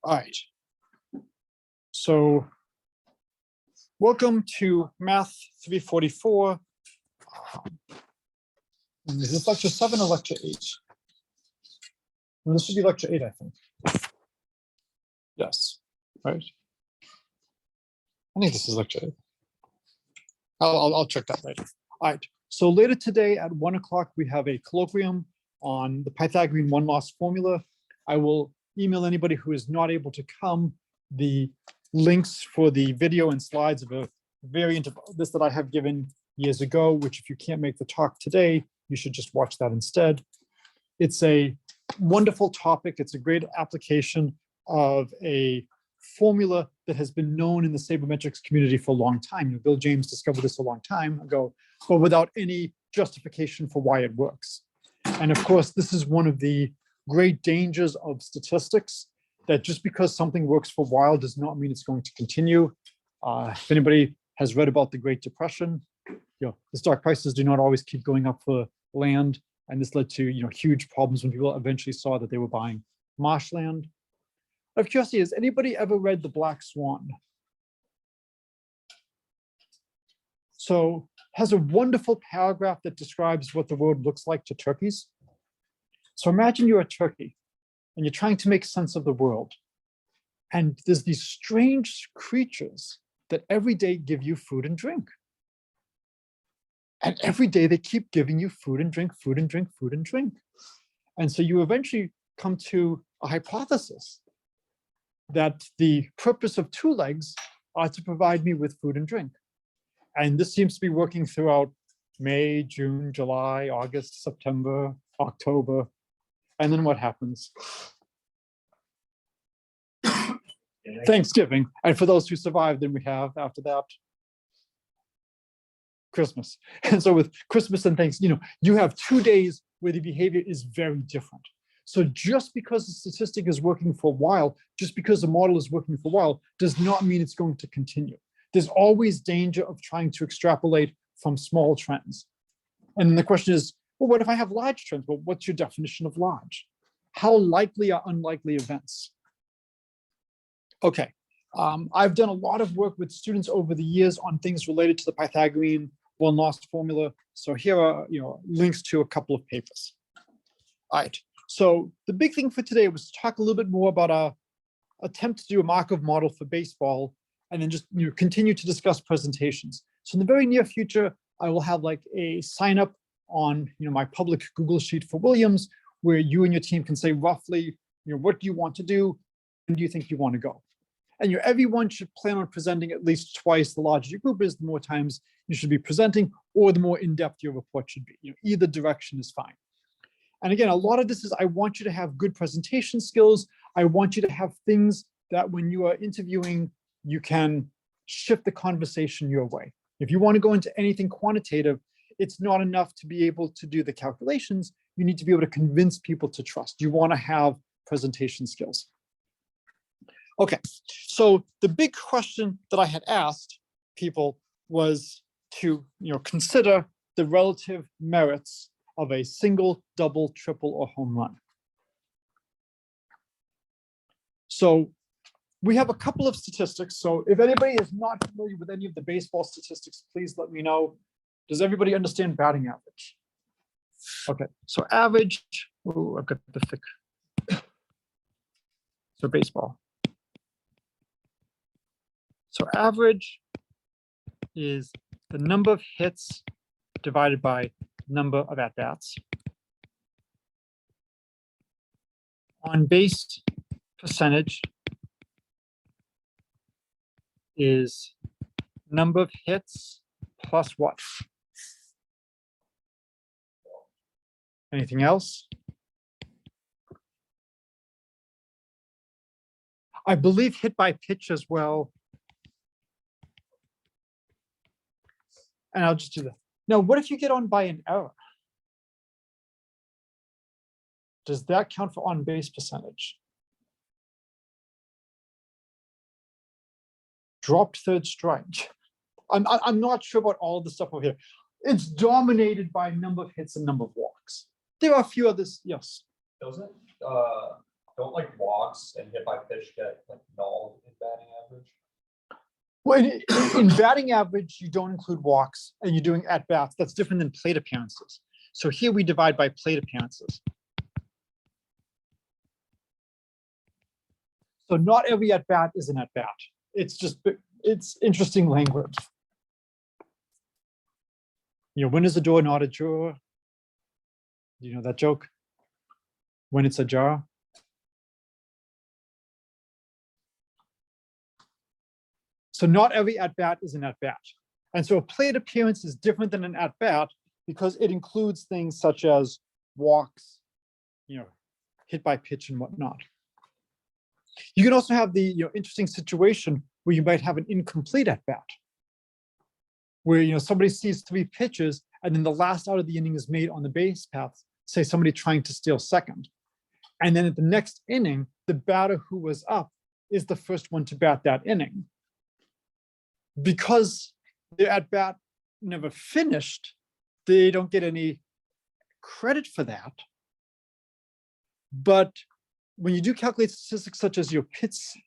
All right. So welcome to Math 344. Is this lecture 7 or lecture 8? Well, this should be lecture 8, I think. Yes, right. I think this is lecture 8. I'll check that later. All right. So later today at 1 o'clock, we have a colloquium on the Pythagorean one-loss formula. I will email anybody who is not able to come the links for the video and slides of a variant of this that I have given years ago, which if you can't make the talk today, you should just watch that instead. It's a wonderful topic. It's a great application of a formula that has been known in the sabermetrics community for a long time. You know, Bill James discovered this a long time ago, but without any justification for why it works. And of course, this is one of the great dangers of statistics, that just because something works for a while does not mean it's going to continue. If anybody has read about the Great Depression, the stock prices do not always keep going up for land, and this led to huge problems when people eventually saw that they were buying marshland. Out of curiosity, has anybody ever read The Black Swan? So has a wonderful paragraph that describes what the world looks like to turkeys. So imagine you're a turkey and you're trying to make sense of the world. And there's these strange creatures that every day give you food and drink. And every day they keep giving you food and drink, food and drink, food and drink. And so you eventually come to a hypothesis that the purpose of two legs are to provide me with food and drink. And this seems to be working throughout May, June, July, August, September, October. And then what happens? Thanksgiving. And for those who survived, then we have after that Christmas. And so with Christmas and Thanksgiving, you have 2 days where the behavior is very different. So just because the statistic is working for a while, just because the model is working for a while, does not mean it's going to continue. There's always danger of trying to extrapolate from small trends. And then the question is, well, what if I have large trends? Well, what's your definition of large? How likely are unlikely events? Okay, I've done a lot of work with students over the years on things related to the Pythagorean one-loss formula. So here are links to a couple of papers. All right, so the big thing for today was to talk a little bit more about our attempt to do a Markov model for baseball, and then just continue to discuss presentations. So in the very near future, I will have like a sign up on my public Google Sheet for Williams, where you and your team can say roughly, what do you want to do? And do you think you want to go? And everyone should plan on presenting at least twice. The larger your group is, the more times you should be presenting, or the more in-depth your report should be. Either direction is fine. And again, a lot of this is, I want you to have good presentation skills. I want you to have things that when you are interviewing, you can shift the conversation your way. If you want to go into anything quantitative, it's not enough to be able to do the calculations. You need to be able to convince people to trust. You want to have presentation skills. Okay, so the big question that I had asked people was to consider the relative merits of a single, double, triple, or home run. So we have a couple of statistics. So if anybody is not familiar with any of the baseball statistics, please let me know. Does everybody understand batting average? Okay, so average, oh, I've got the thick. So baseball. So average is the number of hits divided by number of at-bats. On base percentage is number of hits plus what? Anything else? I believe hit by pitch as well. And I'll just do that. Now, what if you get on by an error? Does that count for on-base percentage? Dropped third strike. I'm not sure about all the stuff over here. It's dominated by number of hits and number of walks. There are a few others, yes. Doesn't don't like walks and hit by pitch get like null in batting average? Well, in batting average, you don't include walks and you're doing at bats. That's different than plate appearances. So here we divide by plate appearances. So not every at bat is an at bat. It's just, it's interesting language. You know, when is a door not a drawer? Do you know that joke? When it's a jar. So not every at-bat is an at-bat. And so a plate appearance is different than an at-bat because it includes things such as walks, you know, hit by pitch and whatnot. You can also have the interesting situation where you might have an incomplete at-bat, where somebody sees 3 pitches and then the last out of the inning is made on the base path, say somebody trying to steal second. And then at the next inning, the batter who was up is the first one to bat that inning. Because the at-bat never finished, they don't get any credit for that. But when you do calculate statistics such as your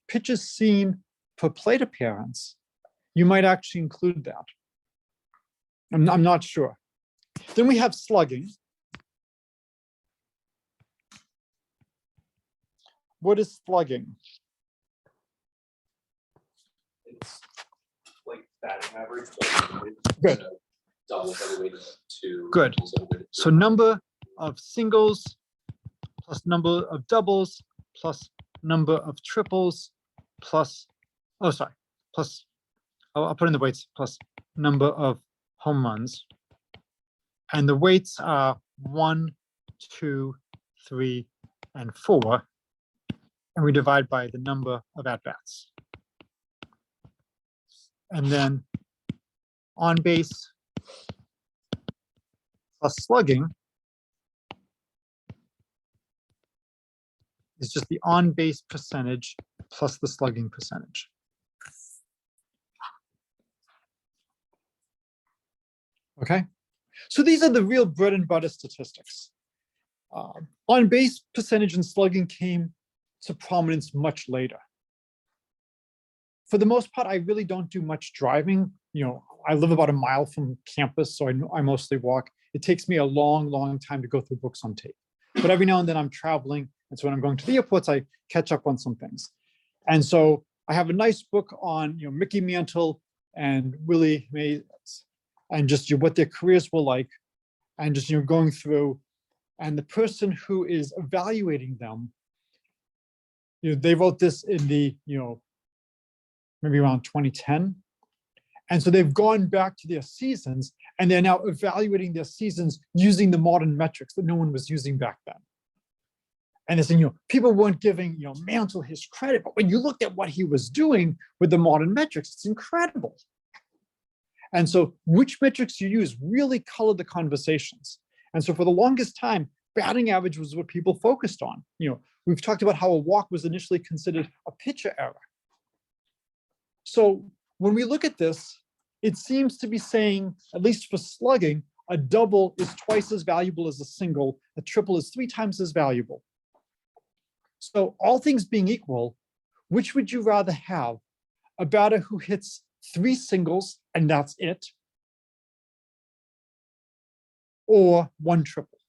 pitches seen per plate appearance, you might actually include that. I'm not sure. Then we have slugging. What is slugging? It's like batting average. Good. Doubles are weighted to. Good. So number of singles plus number of doubles plus number of triples plus, oh, sorry, plus, I'll put in the weights, plus number of home runs. And the weights are 1, 2, 3, and 4. And we divide by the number of at-bats. And then on base plus slugging is just the on base percentage plus the slugging percentage. Okay, so these are the real bread and butter statistics. On base percentage and slugging came to prominence much later. For the most part, I really don't do much driving. I live about a mile from campus, so I mostly walk. It takes me a long, long time to go through books on tape. But every now and then I'm traveling, and so when I'm going to the airports, I catch up on some things. And so I have a nice book on Mickey Mantle and Willie Mays, and just what their careers were like, and just going through. And the person who is evaluating them, they wrote this in the maybe around 2010. And so they've gone back to their seasons and they're now evaluating their seasons using the modern metrics that no one was using back then. And they're saying, people weren't giving Mantle his credit, but when you looked at what he was doing with the modern metrics, it's incredible. And so which metrics you use really color the conversations. And so for the longest time, batting average was what people focused on. We've talked about how a walk was initially considered a pitcher error. So when we look at this, it seems to be saying, at least for slugging, a double is twice as valuable as a single, a triple is 3 times as valuable. So all things being equal, which would you rather have? A batter who hits 3 singles and that's it? Or 1 triple?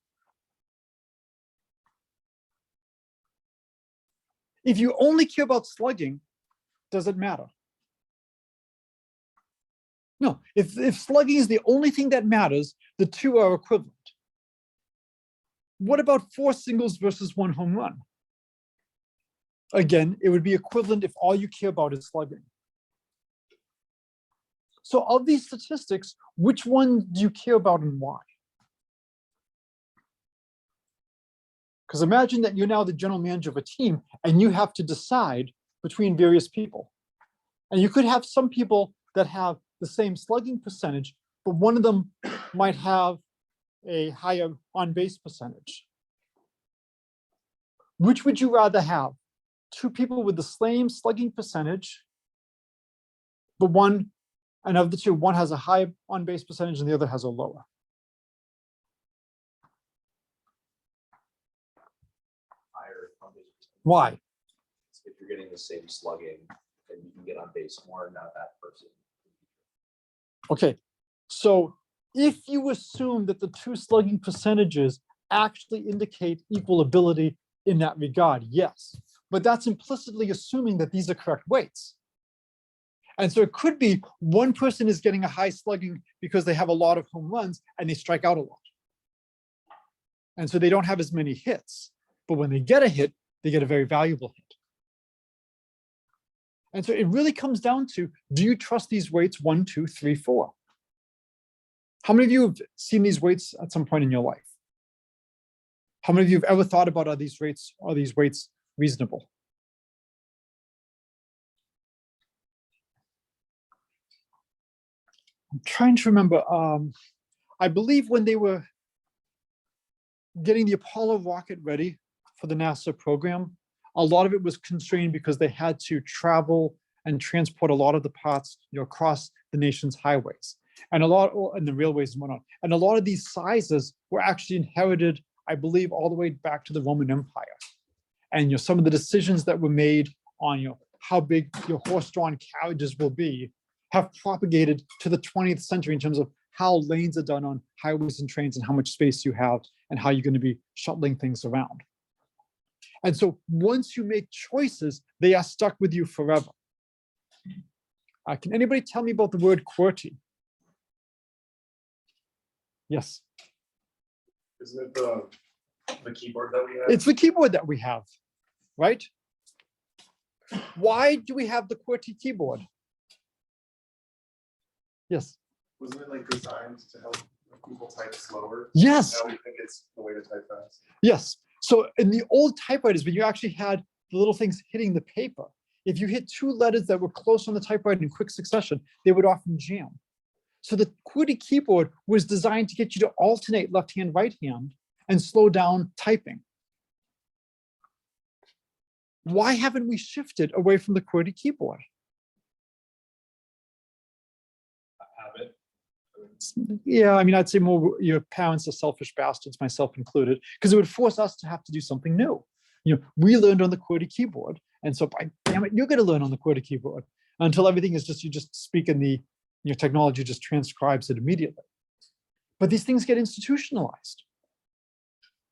If you only care about slugging, does it matter? No, if slugging is the only thing that matters, the 2 are equivalent. What about 4 singles versus 1 home run? Again, it would be equivalent if all you care about is slugging. So of these statistics, which one do you care about and why? Because imagine that you're now the general manager of a team and you have to decide between various people. And you could have some people that have the same slugging percentage, but one of them might have a higher on-base percentage. Which would you rather have? 2 people with the same slugging percentage, but one, and of the 2, one has a high on-base percentage and the other has a lower. Higher on-base Why? If you're getting the same slugging, then you can get on base more, not that person. Okay, so if you assume that the two slugging percentages actually indicate equal ability in that regard, yes. But that's implicitly assuming that these are correct weights. And so it could be one person is getting a high slugging because they have a lot of home runs and they strike out a lot. And so they don't have as many hits. But when they get a hit, they get a very valuable hit. And so it really comes down to, do you trust these weights 1, 2, 3, 4? How many of you have seen these weights at some point in your life? How many of you have ever thought about, are these weights reasonable? I'm trying to remember. I believe when they were getting the Apollo rocket ready for the NASA program, a lot of it was constrained because they had to travel and transport a lot of the parts, across the nation's highways and the railways and whatnot. And a lot of these sizes were actually inherited, I believe, all the way back to the Roman Empire. And some of the decisions that were made on how big your horse-drawn carriages will be have propagated to the 20th century in terms of how lanes are done on highways and trains and how much space you have and how you're going to be shuttling things around. And so once you make choices, they are stuck with you forever. Can anybody tell me about the word QWERTY? Yes. Isn't it the keyboard that we have? It's the keyboard that we have, right? Why do we have the QWERTY keyboard? Yes. Wasn't it like designed to help people type slower? Yes. Now we think it's the way to type fast. Yes. So in the old typewriters, when you actually had the little things hitting the paper, if you hit two letters that were close on the typewriter in quick succession, they would often jam. So the QWERTY keyboard was designed to get you to alternate left hand, right hand, and slow down typing. Why haven't we shifted away from the QWERTY keyboard? Habit. Yeah, I mean, I'd say more your parents are selfish bastards, myself included, because it would force us to have to do something new. We learned on the QWERTY keyboard, and so damn it, you're going to learn on the QWERTY keyboard until everything is just, you just speak in the, technology just transcribes it immediately. But these things get institutionalized.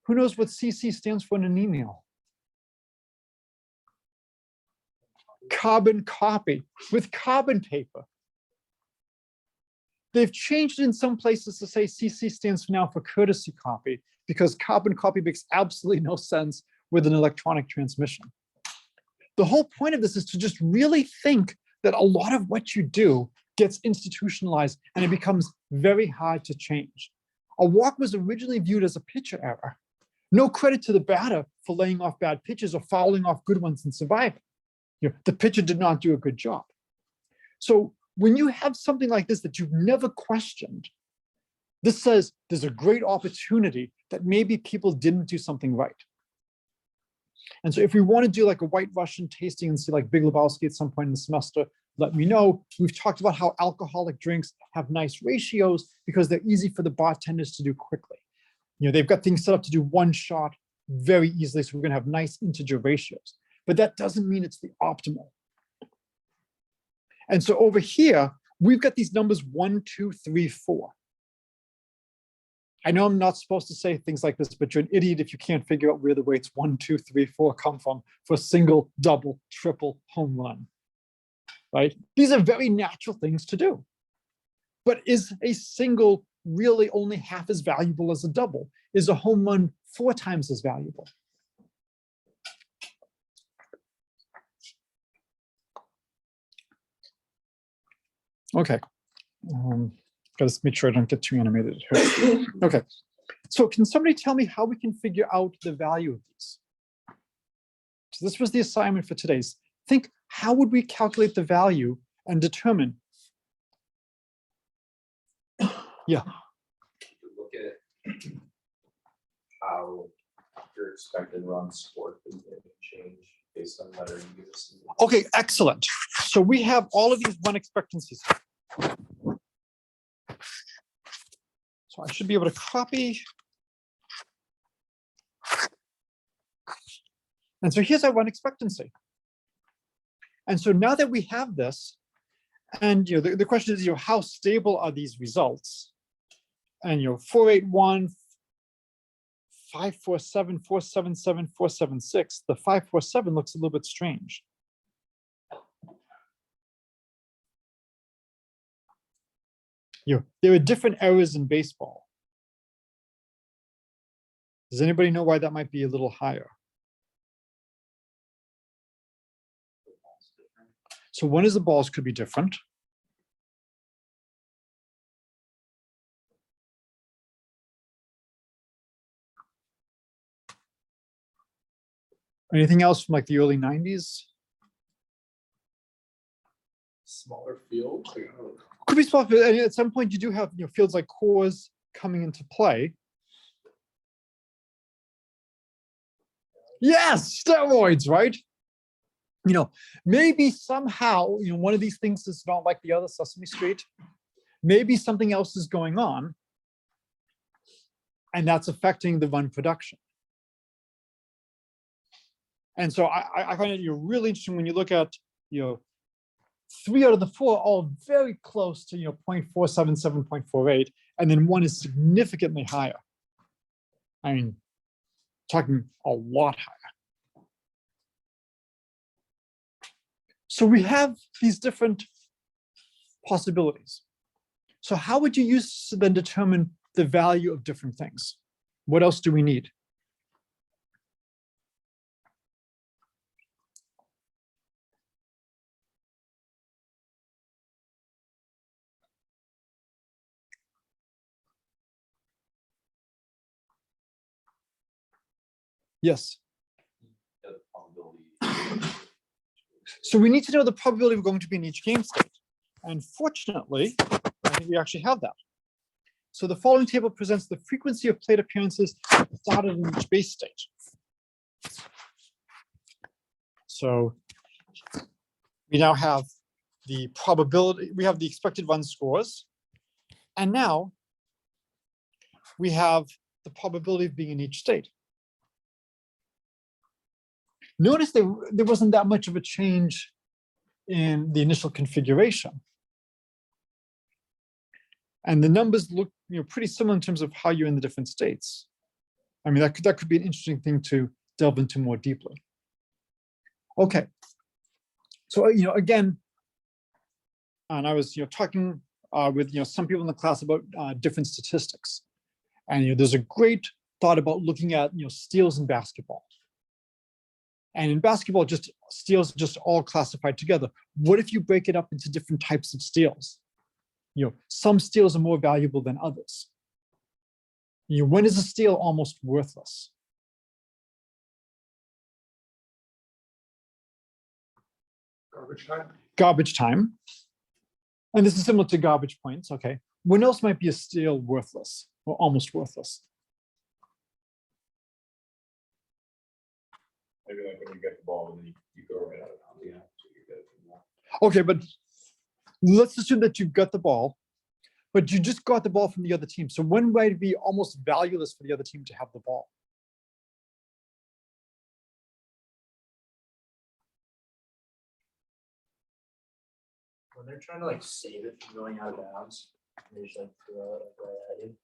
Who knows what CC stands for in an email? Carbon copy with carbon paper. They've changed it in some places to say CC stands now for courtesy copy, because carbon copy makes absolutely no sense with an electronic transmission. The whole point of this is to just really think that a lot of what you do gets institutionalized and it becomes very hard to change. A walk was originally viewed as a pitcher error. No credit to the batter for laying off bad pitches or fouling off good ones and surviving. The pitcher did not do a good job. So when you have something like this that you've never questioned, this says there's a great opportunity that maybe people didn't do something right. And so if we want to do like a White Russian tasting and see like Big Lebowski at some point in the semester, let me know. We've talked about how alcoholic drinks have nice ratios because they're easy for the bartenders to do quickly. They've got things set up to do one shot very easily, so we're going to have nice integer ratios. But that doesn't mean it's the optimal. And so over here, we've got these numbers 1, 2, 3, 4. I know I'm not supposed to say things like this, but you're an idiot if you can't figure out where the weights 1, 2, 3, 4 come from for a single, double, triple home run, right? These are very natural things to do. But is a single really only half as valuable as a double? Is a home run 4 times as valuable? Okay. Gotta make sure I don't get too animated here. Okay. So can somebody tell me how we can figure out the value of these? So this was the assignment for today's. Think, how would we calculate the value and determine? Yeah. Look at how your expected run score can change based on whether you give us. Okay, excellent. So we have all of these run expectancies. So I should be able to copy. And so here's our run expectancy. And so now that we have this, and the question is, how stable are these results? And 481, 547, 477, 476, the 547 looks a little bit strange. There are different errors in baseball. Does anybody know why that might be a little higher? So one is the balls could be different. Anything else from like the early 90s? Smaller field. Could be small, but at some point you do have fields like cores coming into play. Yes, steroids, right? Maybe somehow one of these things is not like the other Sesame Street. Maybe something else is going on, and that's affecting the run production. And so I find it really interesting when you look at 3 out of the 4 all very close to 0.477, 0.48, and then one is significantly higher. I mean, talking a lot higher. So we have these different possibilities. So how would you use to then determine the value of different things? What else do we need? Yes. So we need to know the probability we're going to be in each game state. And fortunately, I think we actually have that. So the following table presents the frequency of plate appearances started in each base state. So we now have the probability, we have the expected run scores. And now we have the probability of being in each state. Notice there wasn't that much of a change in the initial configuration. And the numbers look pretty similar in terms of how you're in the different states. I mean, that could be an interesting thing to delve into more deeply. Okay. So, again, and I was talking with some people in the class about different statistics. And there's a great thought about looking at steals in basketball. And in basketball, just steals just all classified together. What if you break it up into different types of steals? Some steals are more valuable than others. When is a steal almost worthless? Garbage time. Garbage time. And this is similar to garbage points, okay. When else might be a steal worthless or almost worthless? Maybe like when you get the ball and then you go right out of bounds. Yeah. So you get it from that. Okay, but let's assume that you've got the ball, but you just got the ball from the other team. So when might it be almost valueless for the other team to have the ball? When they're trying to like save it from going out of bounds, they just like throw it right at you.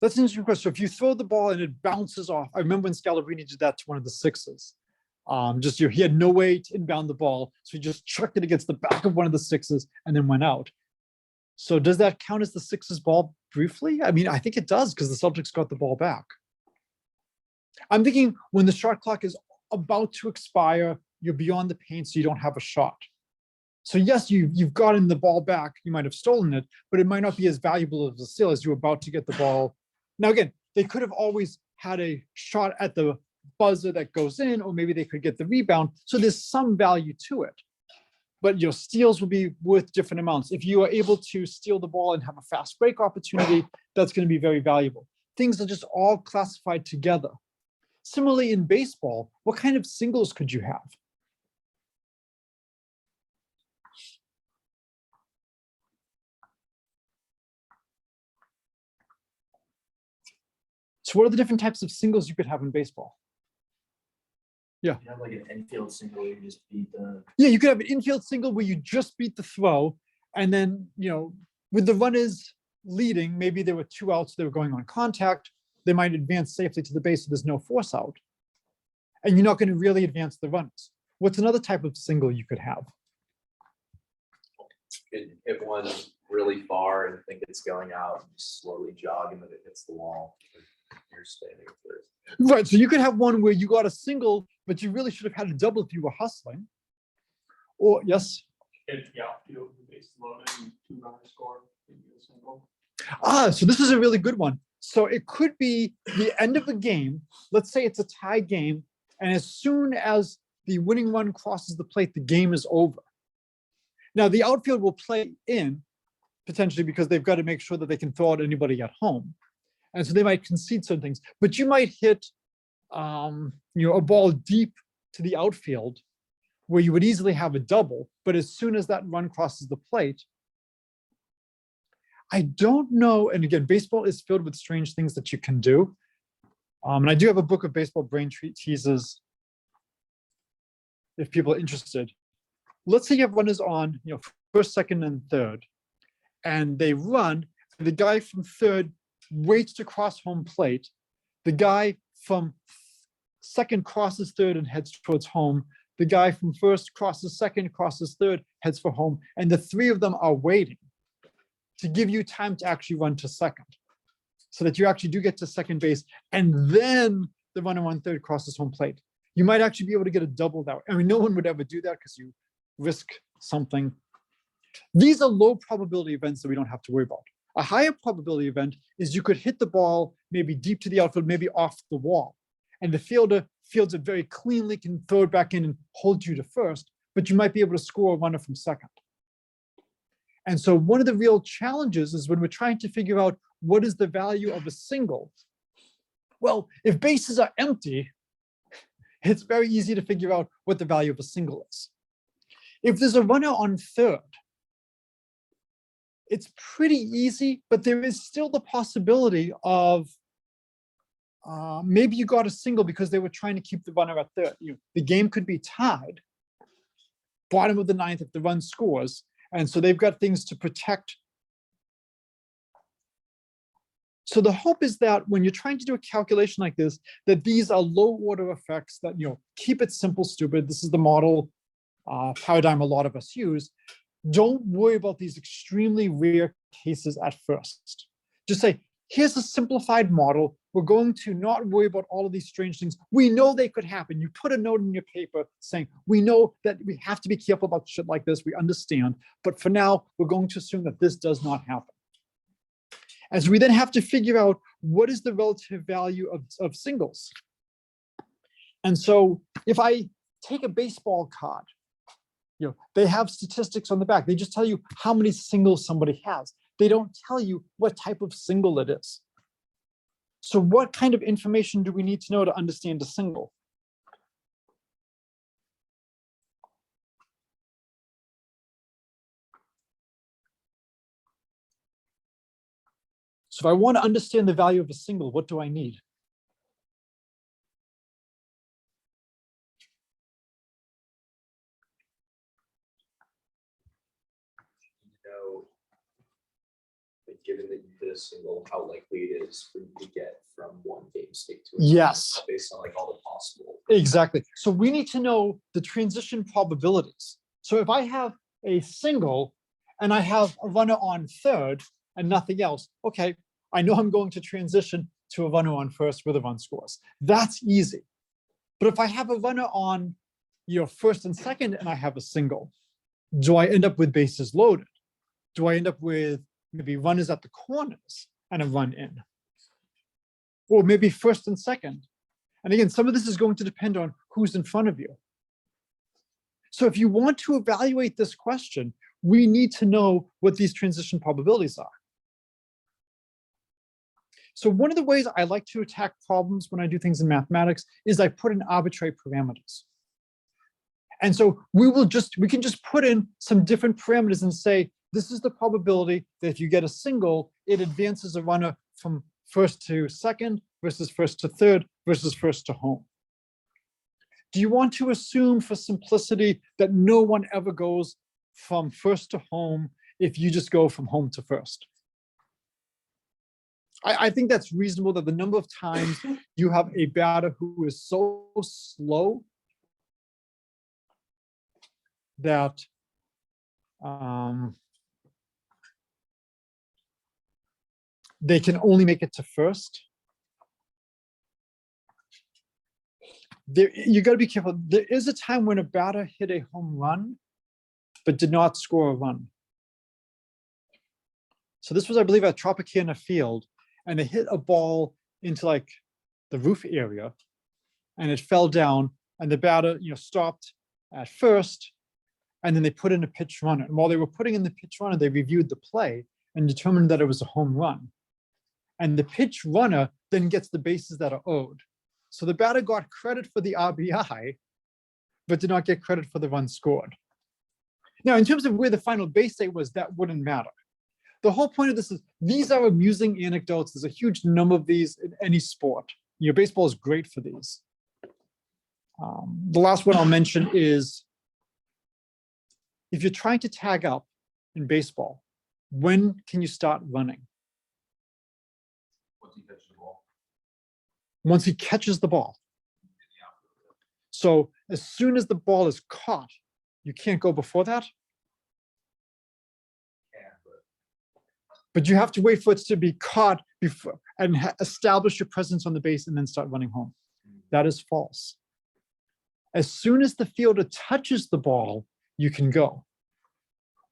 That's an interesting question. So if you throw the ball and it bounces off, I remember when Scalabrini did that to one of the sixes. He had no way to inbound the ball, so he just chucked it against the back of one of the sixes and then went out. So does that count as the sixes ball briefly? I mean, I think it does because the Celtics got the ball back. I'm thinking when the shot clock is about to expire, you're beyond the paint, so you don't have a shot. So yes, you've gotten the ball back, you might have stolen it, but it might not be as valuable as a steal as you're about to get the ball. Now again, they could have always had a shot at the buzzer that goes in, or maybe they could get the rebound. So there's some value to it. But your steals will be worth different amounts. If you are able to steal the ball and have a fast break opportunity, that's going to be very valuable. Things are just all classified together. Similarly, in baseball, what kind of singles could you have? So what are the different types of singles you could have in baseball? You have like an infield single where you just beat the. Yeah, you could have an infield single where you just beat the throw, and then, you know, with the runners leading, maybe there were 2 outs, they were going on contact, they might advance safely to the base so there's no force out. And you're not going to really advance the runners. What's another type of single you could have? Could hit one really far and think it's going out, and slowly jog, and then it hits the wall. You're standing first. Right, so you could have one where you got a single, but you really should have had a double if you were hustling. Or, yes? If the outfield, the base is loaded, and 2 runners score, maybe a single. So this is a really good one. So it could be the end of a game. Let's say it's a tie game, and as soon as the winning run crosses the plate, the game is over. Now, the outfield will play in, potentially because they've got to make sure that they can throw out anybody at home. And so they might concede some things, but you might hit you know, a ball deep to the outfield where you would easily have a double, but as soon as that run crosses the plate, I don't know. And again, baseball is filled with strange things that you can do. And I do have a book of baseball brain teases if people are interested. Let's say you have runners on, you know, first, second, and third, and they run. The guy from third waits to cross home plate. The guy from second crosses third and heads towards home. The guy from first crosses second, crosses third, heads for home. And the 3 of them are waiting to give you time to actually run to second, so that you actually do get to second base. And then the runner on third crosses home plate. You might actually be able to get a double that way. I mean, no one would ever do that because you risk something. These are low probability events that we don't have to worry about. A higher probability event is you could hit the ball maybe deep to the outfield, maybe off the wall, and the fielder fields it very cleanly, can throw it back in and hold you to first, but you might be able to score a runner from second. And so one of the real challenges is when we're trying to figure out what is the value of a single. Well, if bases are empty, it's very easy to figure out what the value of a single is. If there's a runner on third, it's pretty easy, but there is still the possibility of maybe you got a single because they were trying to keep the runner at third. The game could be tied, bottom of the 9th if the run scores, and so they've got things to protect. So the hope is that when you're trying to do a calculation like this, that these are low order effects that, keep it simple, stupid. This is the model paradigm a lot of us use. Don't worry about these extremely rare cases at first. Just say, here's a simplified model. We're going to not worry about all of these strange things. We know they could happen. You put a note in your paper saying, we know that we have to be careful about shit like this. We understand. But for now, we're going to assume that this does not happen. And so we then have to figure out what is the relative value of singles. And so if I take a baseball card, they have statistics on the back. They just tell you how many singles somebody has. They don't tell you what type of single it is. So what kind of information do we need to know to understand a single? So if I want to understand the value of a single, what do I need? Given that you hit a single, how likely it is for you to get from one game state to another. Yes. Based on all the possible. Exactly. So we need to know the transition probabilities. So if I have a single and I have a runner on third and nothing else, okay, I know I'm going to transition to a runner on first where the run scores. That's easy. But if I have a runner on first and second and I have a single, do I end up with bases loaded? Do I end up with maybe runners at the corners and a run in? Or maybe first and second. And again, some of this is going to depend on who's in front of you. So if you want to evaluate this question, we need to know what these transition probabilities are. So one of the ways I like to attack problems when I do things in mathematics is I put in arbitrary parameters. And so we can just put in some different parameters and say, this is the probability that if you get a single, it advances a runner from first to second, versus first to third versus first to home. Do you want to assume for simplicity that no one ever goes from first to home if you just go from home to first? I think that's reasonable, that the number of times you have a batter who is so slow that they can only make it to first. You got to be careful. There is a time when a batter hit a home run, but did not score a run. So this was, I believe, at Tropicana Field, and they hit a ball into like the roof area, and it fell down, and the batter, stopped at first, and then they put in a pitch runner. And while they were putting in the pitch runner, they reviewed the play and determined that it was a home run. And the pitch runner then gets the bases that are owed. So the batter got credit for the RBI, but did not get credit for the run scored. Now, in terms of where the final base hit was, that wouldn't matter. The whole point of this is these are amusing anecdotes. There's a huge number of these in any sport. Baseball is great for these. The last one I'll mention is, if you're trying to tag up in baseball, when can you start running? Once he catches the ball. Once he catches the ball. So as soon as the ball is caught, you can't go before that. But you have to wait for it to be caught before and establish your presence on the base and then start running home. That is false. As soon as the fielder touches the ball, you can go.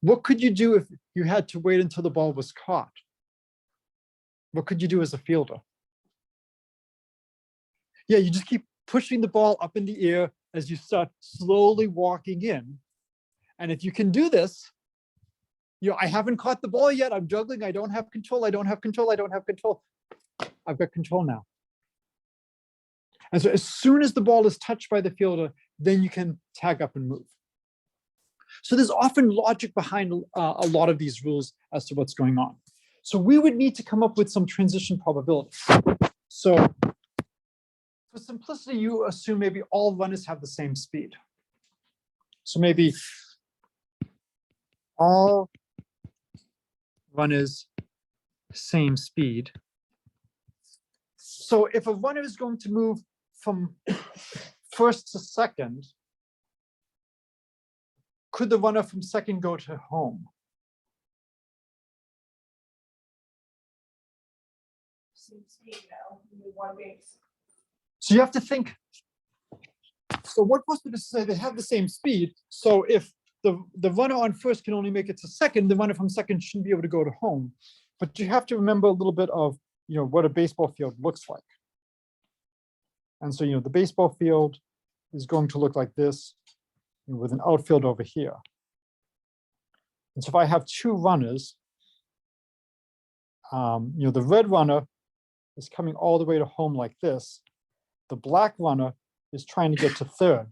What could you do if you had to wait until the ball was caught? What could you do as a fielder? Yeah, you just keep pushing the ball up in the air as you start slowly walking in. And if you can do this, I haven't caught the ball yet. I'm juggling. I don't have control. I don't have control. I don't have control. I've got control now. And so as soon as the ball is touched by the fielder, then you can tag up and move. So there's often logic behind a lot of these rules as to what's going on. So we would need to come up with some transition probabilities. So for simplicity, you assume maybe all runners have the same speed. So maybe all runners same speed. So if a runner is going to move from first to second, could the runner from second go to home? Same speed now, only one base. So you have to think. So what must we say? They have the same speed. So if the runner on first can only make it to second, the runner from second shouldn't be able to go to home. But you have to remember a little bit of what a baseball field looks like. And so the baseball field is going to look like this, with an outfield over here. And so if I have two runners, the red runner is coming all the way to home like this. The black runner is trying to get to third.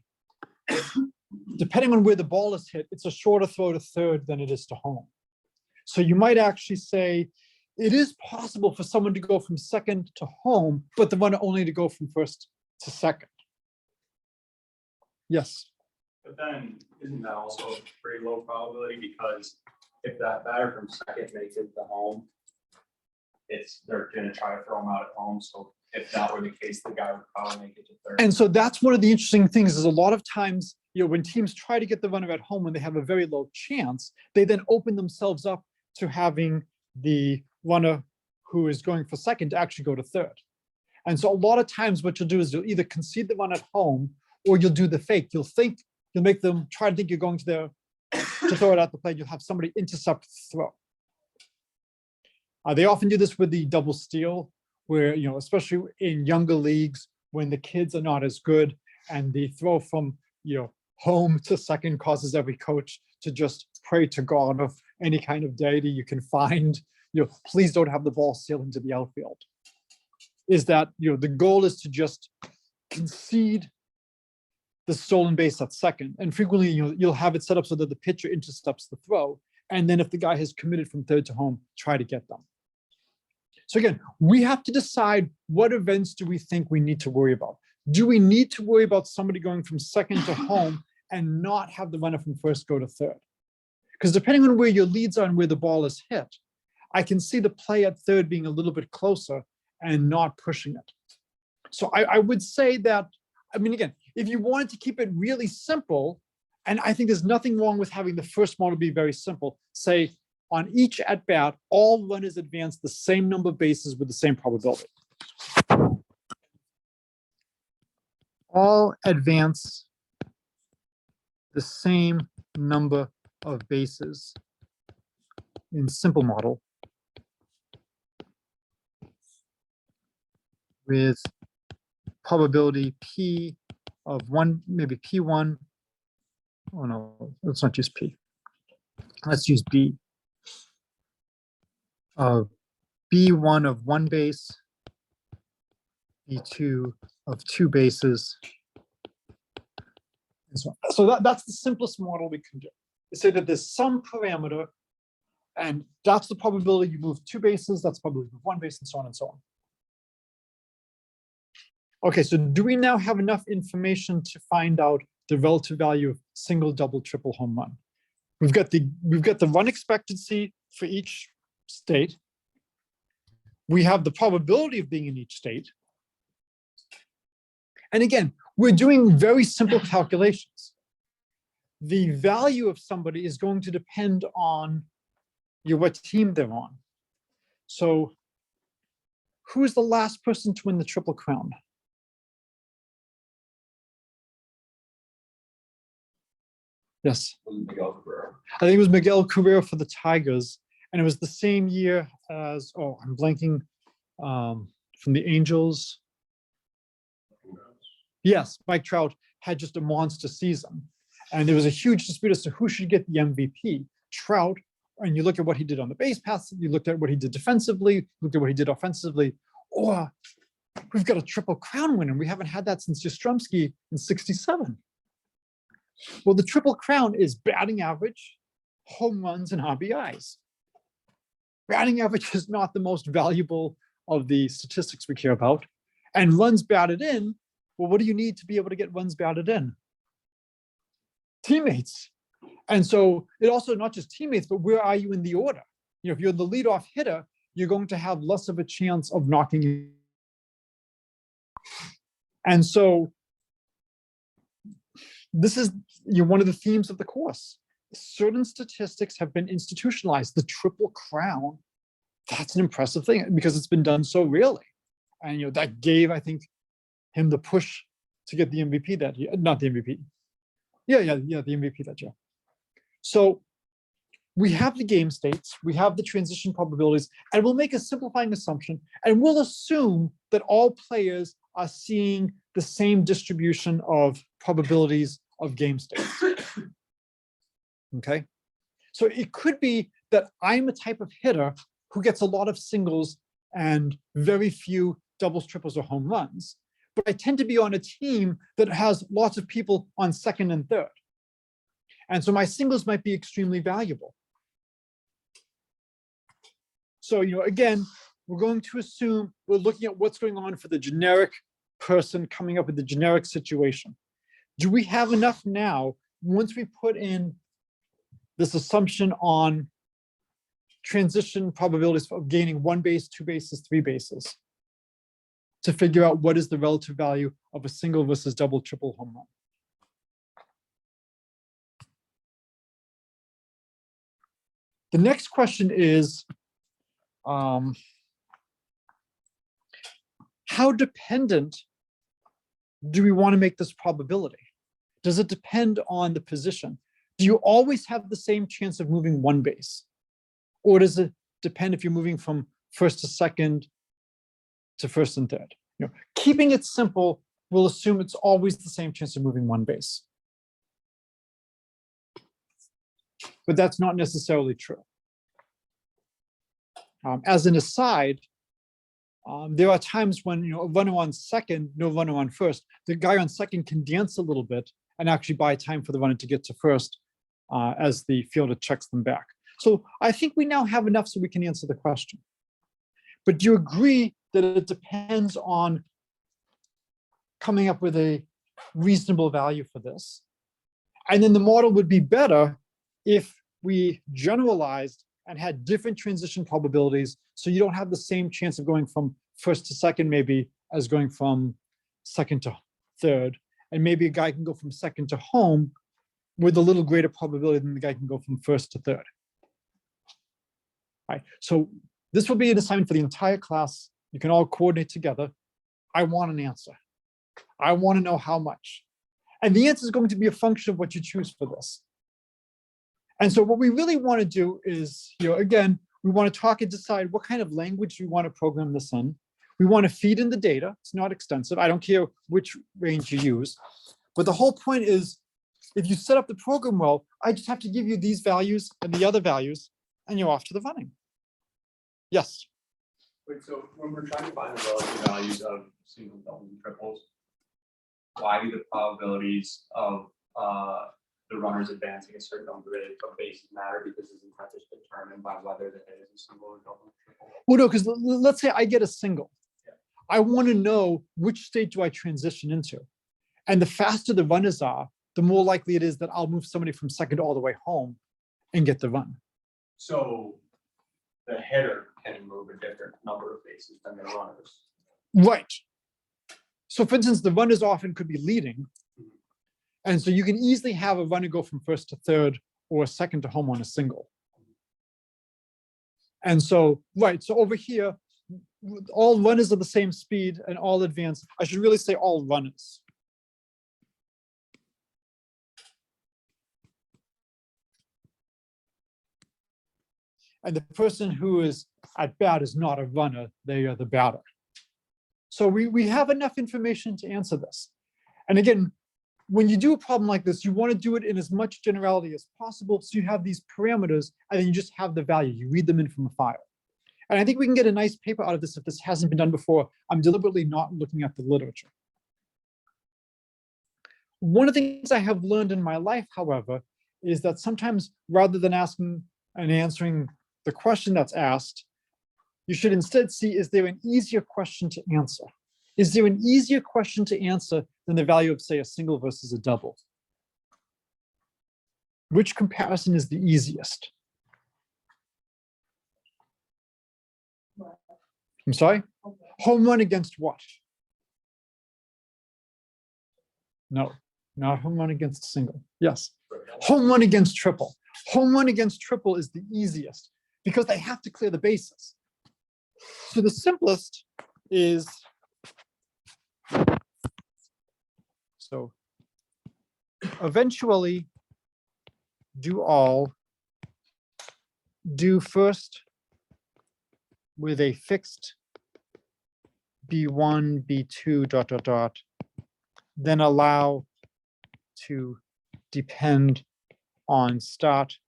Depending on where the ball is hit, it's a shorter throw to third than it is to home. So you might actually say it is possible for someone to go from second to home, but the runner only to go from first to second. Yes. But then, isn't that also a pretty low probability? Because if that batter from second makes it to home, they're going to try to throw him out at home. So if that were the case, the guy would probably make it to third. And so that's one of the interesting things is a lot of times, when teams try to get the runner at home when they have a very low chance, they then open themselves up to having the runner who is going for second to actually go to third. And so a lot of times what you'll do is you'll either concede the run at home or you'll do the fake. You'll make them try to think you're going to throw it at the plate. You'll have somebody intercept the throw. They often do this with the double steal, where, especially in younger leagues, when the kids are not as good and the throw from, home to second causes every coach to just pray to God of any kind of deity you can find, please don't have the ball sail into the outfield. Is that, the goal is to just concede the stolen base at second. And frequently, you'll have it set up so that the pitcher intercepts the throw. And then if the guy has committed from third to home, try to get them. So again, we have to decide what events do we think we need to worry about. Do we need to worry about somebody going from second to home and not have the runner from first go to third? Because depending on where your leads are and where the ball is hit, I can see the play at third being a little bit closer and not pushing it. So I would say that, I mean, again, if you wanted to keep it really simple, and I think there's nothing wrong with having the first model be very simple, say on each at bat, all runners advance the same number of bases with the same probability. All advance the same number of bases in simple model with probability P of 1, maybe P1. Oh no, let's not use P. Let's use B. B1 of 1 base, B2 of 2 bases, and so on. So that's the simplest model we can do. Say that there's some parameter, and that's the probability you move 2 bases, that's probability you move 1 base, and so on and so on. Okay, so do we now have enough information to find out the relative value of single, double, triple home run? We've got the run expectancy for each state. We have the probability of being in each state. And again, we're doing very simple calculations. The value of somebody is going to depend on what team they're on. So who's the last person to win the Triple Crown? Yes. I think it was Miguel Cabrera for the Tigers. And it was the same year as, oh, I'm blanking, from the Angels. Yes, Mike Trout had just a monster season. And there was a huge dispute as to who should get the MVP. Trout, and you look at what he did on the base paths, you looked at what he did defensively, looked at what he did offensively, or we've got a Triple Crown winner. We haven't had that since Yastrzemski in '67. Well, the Triple Crown is batting average, home runs, and RBIs. Batting average is not the most valuable of the statistics we care about. And runs batted in, well, what do you need to be able to get runs batted in? Teammates. And so it also not just teammates, but where are you in the order? You know, if you're the leadoff hitter, you're going to have less of a chance of knocking you. And so this is one of the themes of the course. Certain statistics have been institutionalized. The Triple Crown, that's an impressive thing because it's been done so rarely. And that gave, I think, him the push to get the MVP that year. Not the MVP. Yeah, the MVP that year. So we have the game states, we have the transition probabilities, and we'll make a simplifying assumption, and we'll assume that all players are seeing the same distribution of probabilities of game states. Okay, so it could be that I'm a type of hitter who gets a lot of singles and very few doubles, triples, or home runs, but I tend to be on a team that has lots of people on second and third. And so my singles might be extremely valuable. So, again, we're going to assume we're looking at what's going on for the generic person coming up with the generic situation. Do we have enough now, once we put in this assumption on transition probabilities of gaining 1 base, 2 bases, 3 bases, to figure out what is the relative value of a single versus double, triple home run? The next question is, how dependent do we want to make this probability? Does it depend on the position? Do you always have the same chance of moving 1 base? Or does it depend if you're moving from first to second to first and third? Keeping it simple, we'll assume it's always the same chance of moving 1 base. But that's not necessarily true. As an aside, there are times when a runner on second, no runner on first, the guy on second can dance a little bit and actually buy time for the runner to get to first as the fielder checks them back. So I think we now have enough so we can answer the question. But do you agree that it depends on coming up with a reasonable value for this? And then the model would be better if we generalized and had different transition probabilities, so you don't have the same chance of going from first to second maybe as going from second to third. And maybe a guy can go from second to home with a little greater probability than the guy can go from first to third. Right. So this will be an assignment for the entire class. You can all coordinate together. I want an answer. I want to know how much. And the answer is going to be a function of what you choose for this. And so what we really want to do is, again, we want to talk and decide what kind of language we want to program this in. We want to feed in the data. It's not extensive. I don't care which range you use. But the whole point is, if you set up the program well, I just have to give you these values and the other values, and you're off to the running. Yes? Wait, so when we're trying to find the relative values of singles, doubles, and triples, why do the probabilities of the runners advancing a certain number of bases matter? Because isn't that just determined by whether the hit is a single or double or triple? Well, no, because let's say I get a single. Yeah. I want to know which state do I transition into. And the faster the runners are, the more likely it is that I'll move somebody from second all the way home and get the run. So the hitter can move a different number of bases than the runners. Right. So for instance, the runners often could be leading. And so you can easily have a runner go from first to third or second to home on a single. And so, right, so over here, all runners are the same speed and all advance. I should really say all runners. And the person who is at bat is not a runner, they are the batter. So we have enough information to answer this. And again, when you do a problem like this, you want to do it in as much generality as possible. So you have these parameters and then you just have the value. You read them in from a file. And I think we can get a nice paper out of this if this hasn't been done before. I'm deliberately not looking at the literature. One of the things I have learned in my life, however, is that sometimes rather than asking and answering the question that's asked, you should instead see, is there an easier question to answer? Is there an easier question to answer than the value of, say, a single versus a double? Which comparison is the easiest? I'm sorry? Home run against what? No, not home run against single. Yes. Home run against triple. Home run against triple is the easiest because they have to clear the bases. So the simplest is, so eventually do all, do first with a fixed B1, B2, ... then allow to depend on start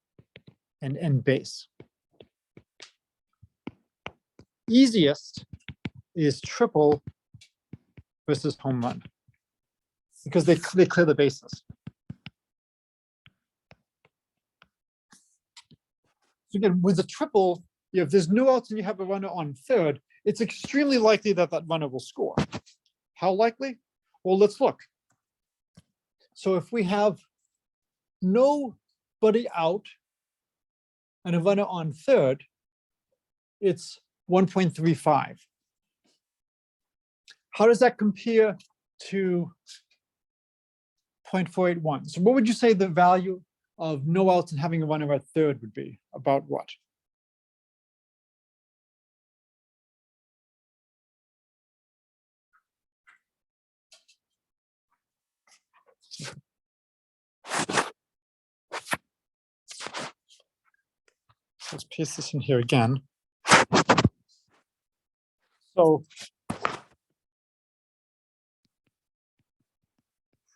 and end base. Easiest is triple versus home run because they clear the bases. So again, with a triple, if there's no outs and you have a runner on third, it's extremely likely that that runner will score. How likely? Well, let's look. So if we have nobody out and a runner on third, it's 1.35. How does that compare to 0.481? So what would you say the value of no outs and having a runner at third would be? About what? Let's paste this in here again. So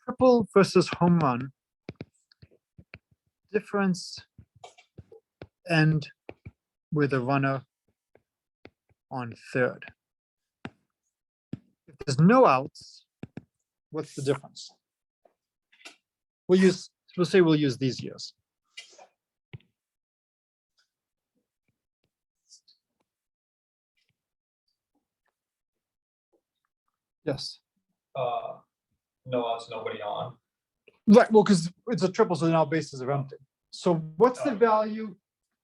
triple versus home run, difference end with a runner on third. If there's no outs, what's the difference? We'll say we'll use these years. Yes. No outs, nobody on. Right, well, because it's a triple, so now bases are empty. So what's the value?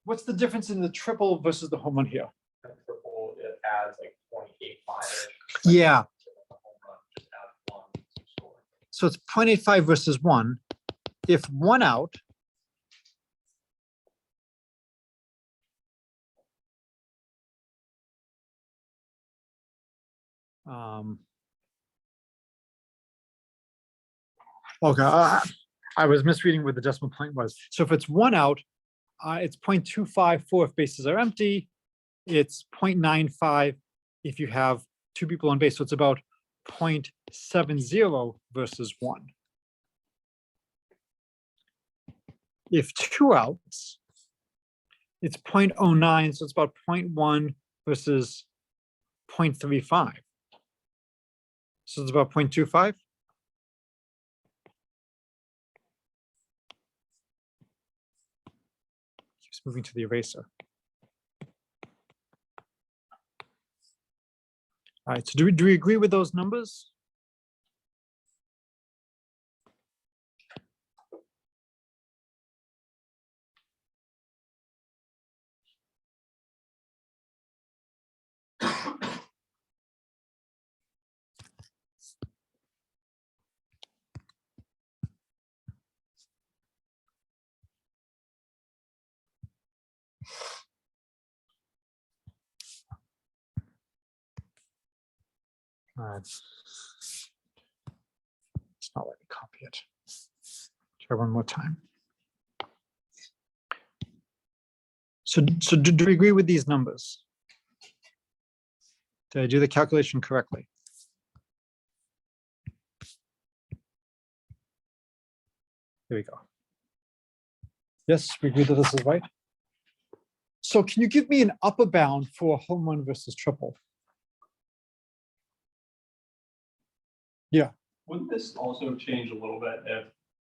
What's the difference in the triple versus the home run here? And triple, it adds like 0.85. Yeah. Just add one to score. So it's 0.85 versus 1. If 1 out, okay, I was misreading where the decimal point was. So if it's 1 out, it's 0.254 if bases are empty. It's 0.95 if you have 2 people on base. So it's about 0.70 versus 1. If 2 outs, it's 0.09, so it's about 0.1 versus 0.35. So it's about 0.25. Keeps moving to the eraser. All right, so do we agree with those numbers? It's not letting me copy it. Try one more time. So do we agree with these numbers? Did I do the calculation correctly? Here we go. Yes, we agree that this is right. So can you give me an upper bound for home run versus triple? Yeah. Wouldn't this also change a little bit if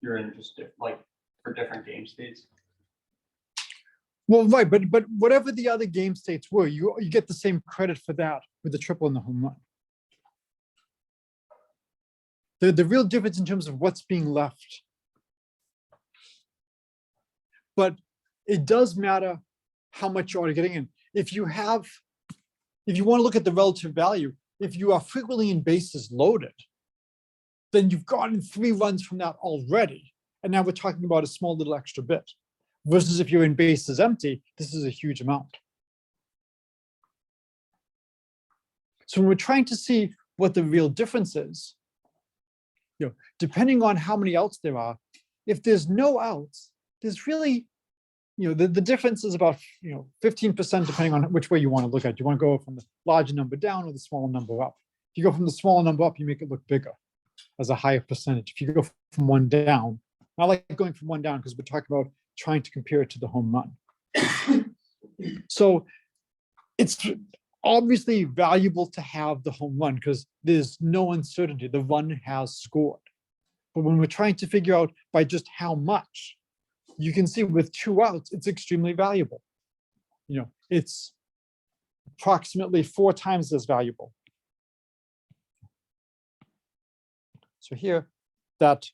you're in just like for different game states? Well, right, but whatever the other game states were, you get the same credit for that with the triple and the home run. The real difference in terms of what's being left. But it does matter how much you are getting in. If you want to look at the relative value, if you are frequently in bases loaded, then you've gotten 3 runs from that already. And now we're talking about a small little extra bit. Versus if you're in bases empty, this is a huge amount. So when we're trying to see what the real difference is, depending on how many outs there are, if there's no outs, there's really, the difference is about 15% depending on which way you want to look at it. You want to go from the larger number down or the smaller number up. If you go from the smaller number up, you make it look bigger as a higher percentage. If you go from 1 down, I like going from 1 down because we're talking about trying to compare it to the home run. So it's obviously valuable to have the home run because there's no uncertainty. The run has scored. But when we're trying to figure out by just how much, you can see with 2 outs, it's extremely valuable. It's approximately 4 times as valuable. So here, that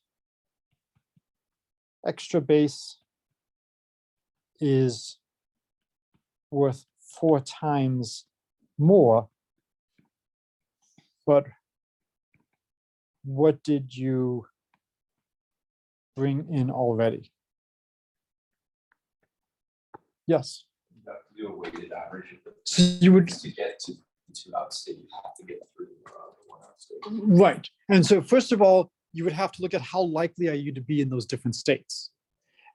extra base is worth 4 times more. But what did you bring in already? Yes. You have to do a weighted average. So you would, To get to the 2 out state, you have to get through the 1 out state. right. And so first of all, you would have to look at how likely are you to be in those different states.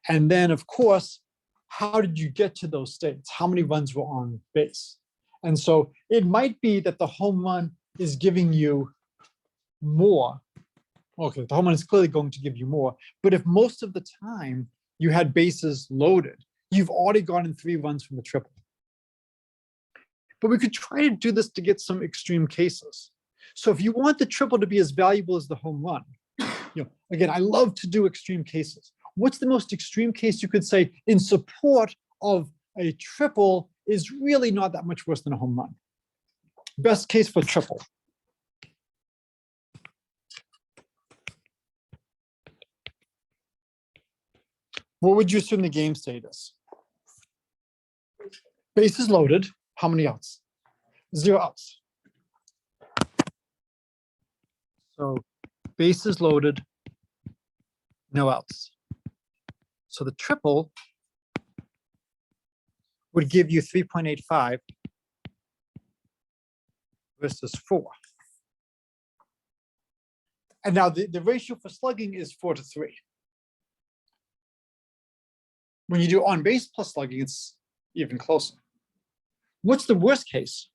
And then of course, how did you get to those states? How many runs were on base? And so it might be that the home run is giving you more. Okay, the home run is clearly going to give you more. But if most of the time you had bases loaded, you've already gotten 3 runs from the triple. But we could try to do this to get some extreme cases. So if you want the triple to be as valuable as the home run, again, I love to do extreme cases. What's the most extreme case you could say in support of a triple is really not that much worse than a home run? Best case for triple. what would you assume the game state is? Bases loaded, how many outs? 0 outs. So bases loaded, no outs. So the triple would give you 3.85 versus 4. And now the ratio for slugging is 4-3. When you do on base plus slugging, it's even closer. What's the worst case?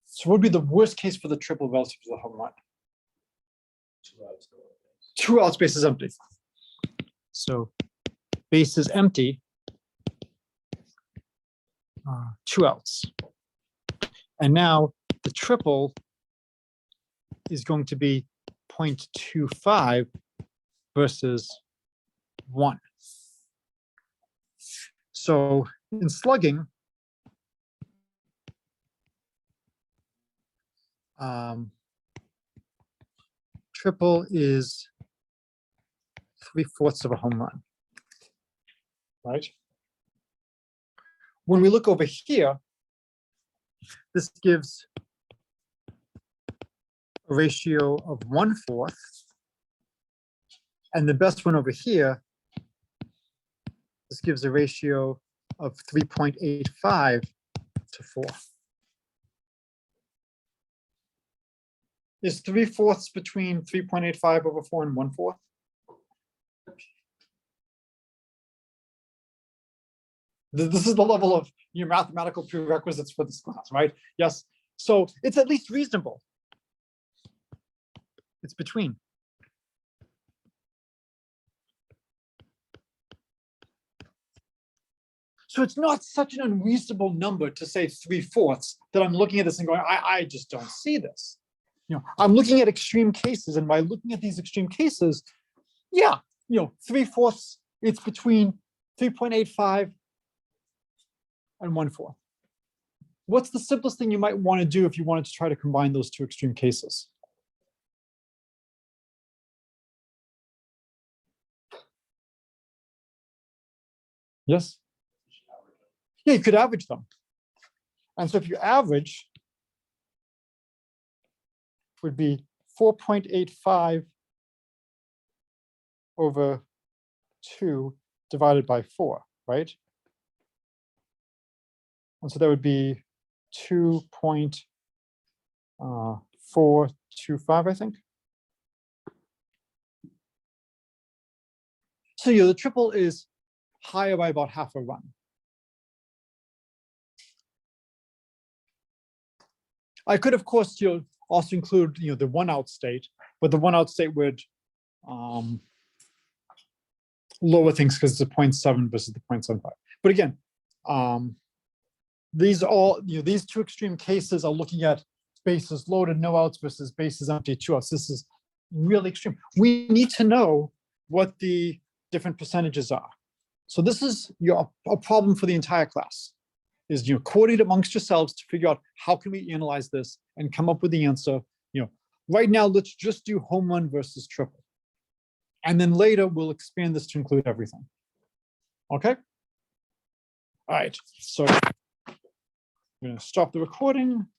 So what would be the worst case for the triple relative to the home run? 2 outs, base is empty. So base is empty. 2 outs. And now the triple is going to be 0.25 versus 1. So in slugging, triple is 3/4 of a home run, right? When we look over here, this gives a ratio of 1/4. And the best one over here, this gives a ratio of 3.85 to 4. Is 3/4 between 3.85 over 4 and 1/4? This is the level of your mathematical prerequisites for this class, right? Yes. So it's at least reasonable. It's between. So it's not such an unreasonable number to say 3/4 that I'm looking at this and going, I just don't see this. I'm looking at extreme cases, and by looking at these extreme cases, yeah, 3/4, it's between 3.85 and 1/4. What's the simplest thing you might want to do if you wanted to try to combine those two extreme cases? Yes? Yeah, you could average them. And so if you average, would be 4.85 over 2 divided by 4, right? And so that would be 2.425, I think. So the triple is higher by about half a run. I could, of course, also include the 1-out state, but the 1-out state would lower things because it's a 0.7 versus the 0.75. But again, these two extreme cases are looking at bases loaded, no outs versus bases empty, 2 outs. This is really extreme. We need to know what the different percentages are. So this is a problem for the entire class. Is coordinate amongst yourselves to figure out how can we analyze this and come up with the answer. Right now, let's just do home run versus triple. And then later we'll expand this to include everything. Okay? All right, so I'm going to stop the recording.